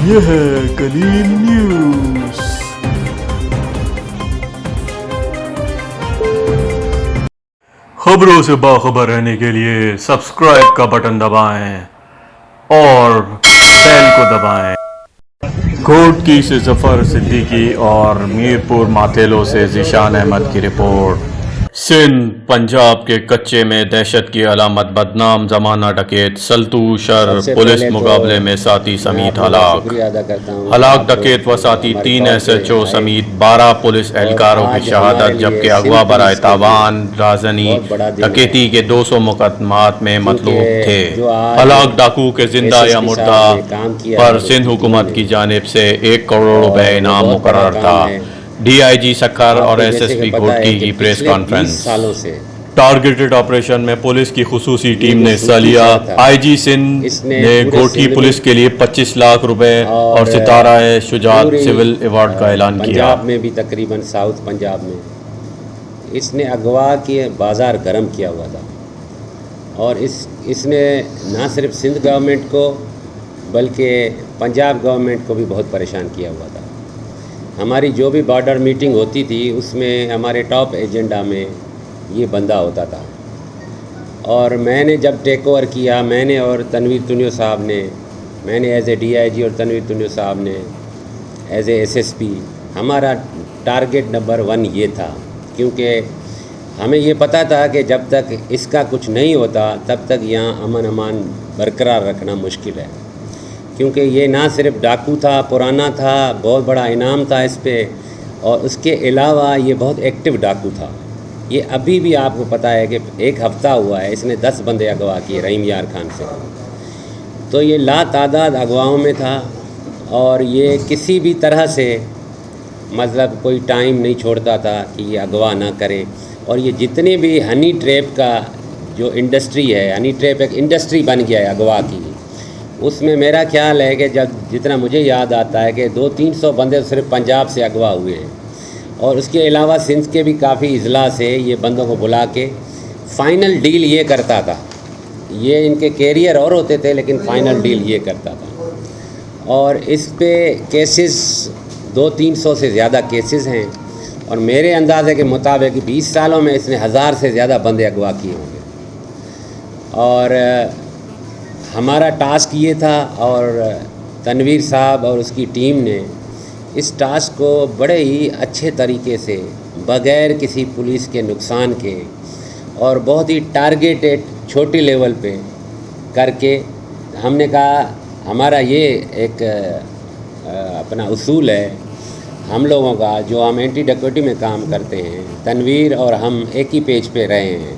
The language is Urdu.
یہ ہے کلیم نیوز۔ خبروں سے باخبر رہنے کے لیے سبسکرائب کا بٹن دبائیں اور بیل کو دبائیں۔ گھوٹکی سے ظفر صدیقی اور میرپور ماتیلو سے ذیشان احمد کی رپورٹ۔ سندھ پنجاب کے کچے میں دہشت کی علامت بدنام زمانہ ڈکیت سلطو شر پولیس مقابلے میں ساتھی سمیت ہلاک ڈکیت و ساتھی 3 SHO سمیت 12 پولیس اہلکاروں کی شہادت، جبکہ اغوا برائے تاوان رازنی ڈکیتی کے 200 مقدمات میں مطلوب تھے۔ ہلاک ڈاکو کے زندہ یا مردہ پر سندھ حکومت کی جانب سے 1 کروڑ روپے انعام مقرر تھا۔ DIG سکھر اور SSP گھوٹکی کی پریس کانفرنس۔ ٹارگیٹڈ آپریشن میں پولیس کی خصوصی ٹیم نے حصہ لیا۔ IG سندھ نے گھوٹکی پولیس کے لیے 25 لاکھ روپے اور ستارہ شجاعت سول ایوارڈ کا اعلان کیا۔ پنجاب میں بھی تقریباً ساؤتھ پنجاب میں اس نے اغوا کے بازار گرم کیا ہوا تھا، اور اس نے نہ صرف سندھ گورنمنٹ کو بلکہ پنجاب گورنمنٹ کو بھی بہت پریشان کیا ہوا تھا۔ ہماری جو بھی بارڈر میٹنگ ہوتی تھی اس میں ہمارے ٹاپ ایجنڈا میں یہ بندہ ہوتا تھا، اور میں نے جب ٹیک اوور کیا، میں نے اور تنویر تنیو صاحب نے، میں نے ایز اے DIG اور تنویر تنیو صاحب نے ایز اے SSP، ہمارا ٹارگیٹ نمبر 1 یہ تھا، کیونکہ ہمیں یہ پتہ تھا کہ جب تک اس کا کچھ نہیں ہوتا تب تک یہاں امن امان برقرار رکھنا مشکل ہے، کیونکہ یہ نہ صرف ڈاکو تھا، پرانا تھا، بہت بڑا انعام تھا اس پہ، اور اس کے علاوہ یہ بہت ایکٹیو ڈاکو تھا۔ یہ ابھی بھی آپ کو پتہ ہے کہ 1 ہفتہ ہوا ہے اس نے 10 بندے اغوا کیے رحیم یار خان سے، تو یہ لا تعداد اغواؤں میں تھا، اور یہ کسی بھی طرح سے مطلب کوئی ٹائم نہیں چھوڑتا تھا کہ یہ اغوا نہ کرے۔ اور یہ جتنے بھی ہنی ٹریپ کا جو انڈسٹری ہے، ہنی ٹریپ ایک انڈسٹری بن گیا ہے اغوا کی، اس میں میرا خیال ہے کہ جتنا مجھے یاد آتا ہے کہ 200-300 بندے صرف پنجاب سے اغوا ہوئے ہیں، اور اس کے علاوہ سندھ کے بھی کافی اضلاع سے یہ بندوں کو بلا کے فائنل ڈیل یہ کرتا تھا۔ یہ ان کے کیریئر اور ہوتے تھے لیکن فائنل ڈیل یہ کرتا تھا، اور اس پہ کیسز 200-300 سے زیادہ کیسز ہیں، اور میرے اندازے کے مطابق 20 سالوں میں اس نے 1000 سے زیادہ بندے اغوا کیے ہوں گے۔ اور ہمارا ٹاسک یہ تھا، اور تنویر صاحب اور اس کی ٹیم نے اس ٹاسک کو بڑے ہی اچھے طریقے سے، بغیر کسی پولیس کے نقصان کے، اور بہت ہی ٹارگیٹڈ چھوٹی لیول پہ کر کے، ہم نے کہا ہمارا یہ ایک اپنا اصول ہے ہم لوگوں کا، جو ہم اینٹی ڈکیٹی میں کام کرتے ہیں، تنویر اور ہم ایک ہی پیج پہ رہے ہیں